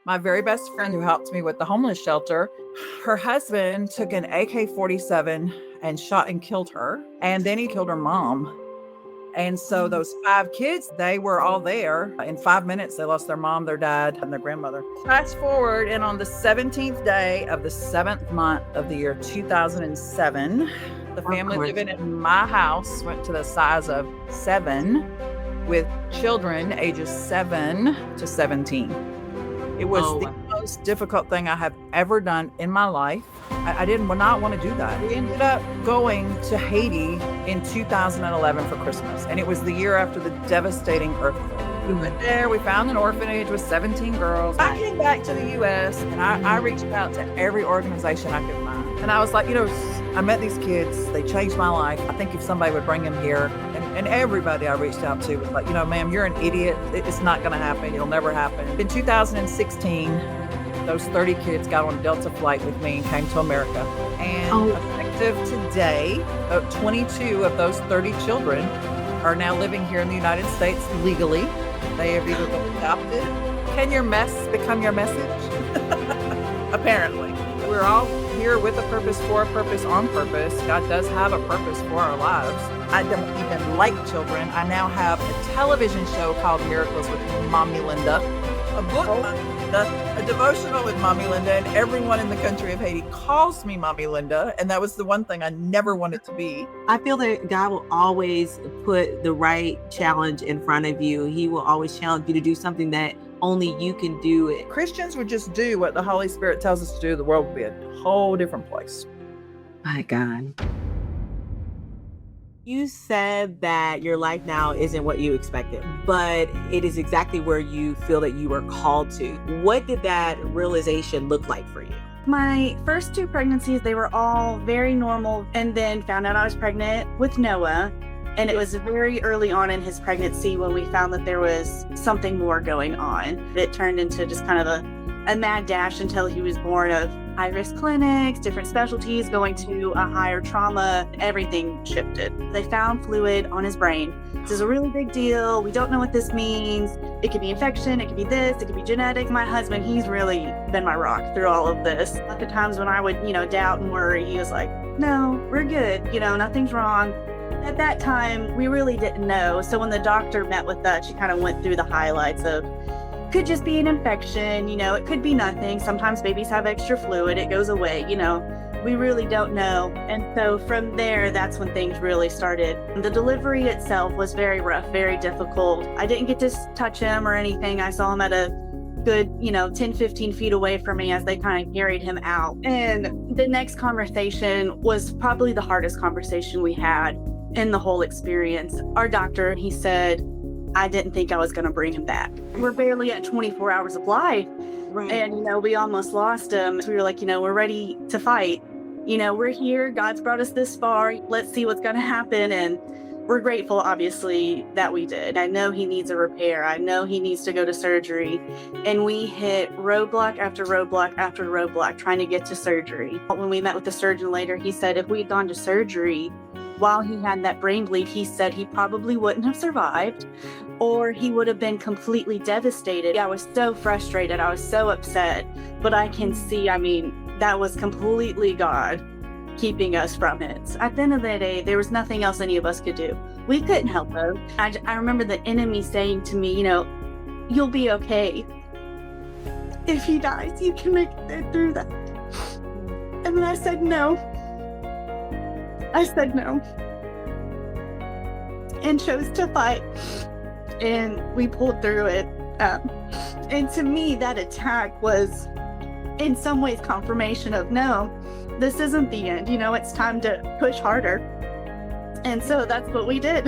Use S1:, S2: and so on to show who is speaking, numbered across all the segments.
S1: My very best friend who helped me with the homeless shelter, her husband took an AK-47 and shot and killed her, and then he killed her mom. And so those 5 kids, they were all there. In 5 minutes, they lost their mom, their dad, and their grandmother. Fast forward, and on the 17th day of the 7th month of the year 2007, the family living in my house went to the size of 7 with children ages 7 to 17. It was the most difficult thing I have ever done in my life. I did not want to do that. We ended up going to Haiti in 2011 for Christmas, and it was the year after the devastating earthquake. We went there, we found an orphanage with 17 girls. I came back to the U.S., and I reached out to every organization I could find. And I was like, I met these kids. They changed my life. I think if somebody would bring them here, and everybody I reached out to was like, ma'am, you're an idiot. It's not going to happen. It'll never happen. In 2016, those 30 kids got on a Delta flight with me and came to America. And effective today, 22 of those 30 children are now living here in the United States legally. They have either been adopted. Can your mess become your message? Apparently. We're all here with a purpose, for a purpose, on purpose. God does have a purpose for our lives. I don't even like children. I now have a television show called Miracles with Mommy Linda, a book, a devotional with Mommy Linda, and everyone in the country of Haiti calls me Mommy Linda, and that was the one thing I never wanted to be.
S2: I feel that God will always put the right challenge in front of you. He will always challenge you to do something that only you can do it.
S1: Christians would just do what the Holy Spirit tells us to do. The world would be a whole different place.
S2: My God. You said that your life now isn't what you expected, but it is exactly where you feel that you were called to. What did that realization look like for you?
S3: My first 2 pregnancies, they were all very normal, and then found out I was pregnant with Noah. And it was very early on in his pregnancy when we found that there was something more going on. It turned into just kind of a mad dash until he was born, of high-risk clinics, different specialties, going to a higher trauma. Everything shifted. They found fluid on his brain. This is a really big deal. We don't know what this means. It could be infection. It could be this. It could be genetic. My husband, he's really been my rock through all of this. At the times when I would, doubt and worry, he was like, no, we're good. Nothing's wrong. At that time, we really didn't know. So when the doctor met with us, she kind of went through the highlights of, could just be an infection, it could be nothing. Sometimes babies have extra fluid, it goes away, we really don't know. And so from there, that's when things really started. The delivery itself was very rough, very difficult. I didn't get to touch him or anything. I saw him at a good, 10, 15 feet away from me as they kind of carried him out. And the next conversation was probably the hardest conversation we had in the whole experience. Our doctor, he said, I didn't think I was going to bring him back. We're barely at 24 hours of life. Right. And, we almost lost him. So we were like, we're ready to fight. We're here. God's brought us this far. Let's see what's going to happen. And we're grateful, obviously, that we did. I know he needs a repair. I know he needs to go to surgery. And we hit roadblock after roadblock after roadblock trying to get to surgery. When we met with the surgeon later, he said if we'd gone to surgery while he had that brain bleed, he said he probably wouldn't have survived, or he would have been completely devastated. I was so frustrated. I was so upset. But I can see, that was completely God keeping us from it. At the end of the day, there was nothing else any of us could do. We couldn't help him. I remember the enemy saying to me, you'll be okay. If he dies, you can make it through that. And then I said no. And chose to fight. And we pulled through it. And to me, that attack was in some ways confirmation of, no, this isn't the end. It's time to push harder. And so that's what we did.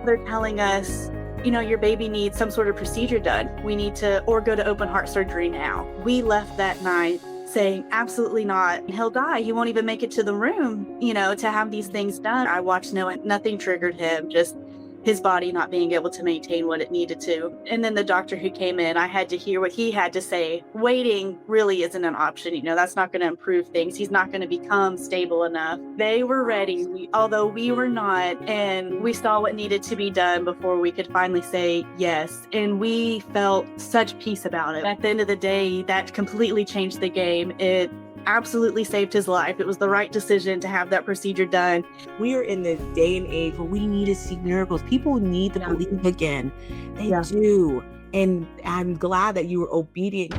S3: They're telling us, your baby needs some sort of procedure done. We need to, or go to open heart surgery now. We left that night saying, absolutely not. He'll die. He won't even make it to the room, to have these things done. I watched Noah. Nothing triggered him. Just his body not being able to maintain what it needed to. And then the doctor who came in, I had to hear what he had to say. Waiting really isn't an option. That's not going to improve things. He's not going to become stable enough. They were ready, although we were not. And we saw what needed to be done before we could finally say yes. And we felt such peace about it. At the end of the day, that completely changed the game. It absolutely saved his life. It was the right decision to have that procedure done.
S2: We are in the day and age where we need to see miracles. People need to believe again. They do. And I'm glad that you were obedient.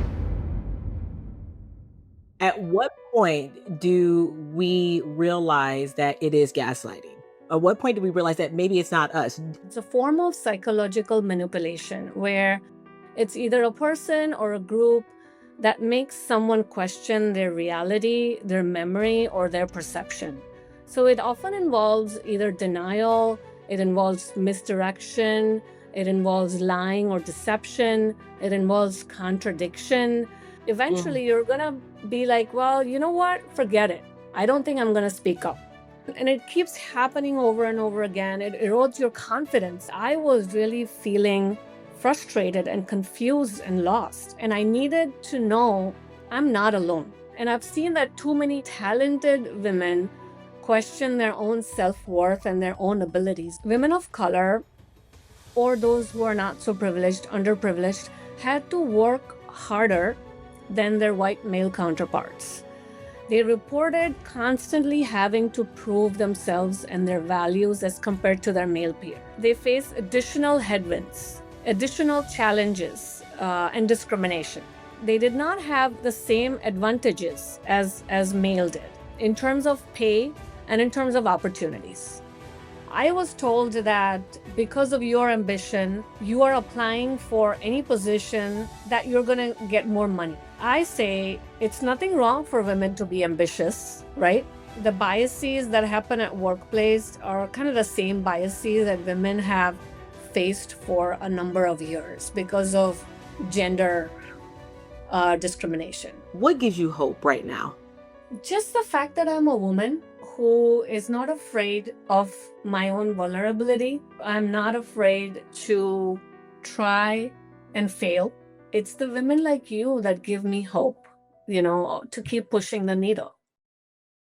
S2: At what point do we realize that it is gaslighting? At what point do we realize that maybe it's not us?
S4: It's a form of psychological manipulation where it's either a person or a group that makes someone question their reality, their memory, or their perception. So it often involves either denial, it involves misdirection, it involves lying or deception, it involves contradiction. Eventually, you're going to be like, well, you know what? Forget it. I don't think I'm going to speak up. And it keeps happening over and over again. It erodes your confidence. I was really feeling frustrated and confused and lost. And I needed to know I'm not alone. And I've seen that too many talented women question their own self-worth and their own abilities. Women of color, or those who are not so privileged, underprivileged, had to work harder than their white male counterparts. They reported constantly having to prove themselves and their values as compared to their male peer. They face additional headwinds, additional challenges, and discrimination. They did not have the same advantages as male did in terms of pay and in terms of opportunities. I was told that because of your ambition, you are applying for any position that you're going to get more money. I say it's nothing wrong for women to be ambitious, right? The biases that happen at workplace are kind of the same biases that women have faced for a number of years because of gender discrimination.
S2: What gives you hope right now?
S4: Just the fact that I'm a woman who is not afraid of my own vulnerability. I'm not afraid to try and fail. It's the women like you that give me hope, to keep pushing the needle.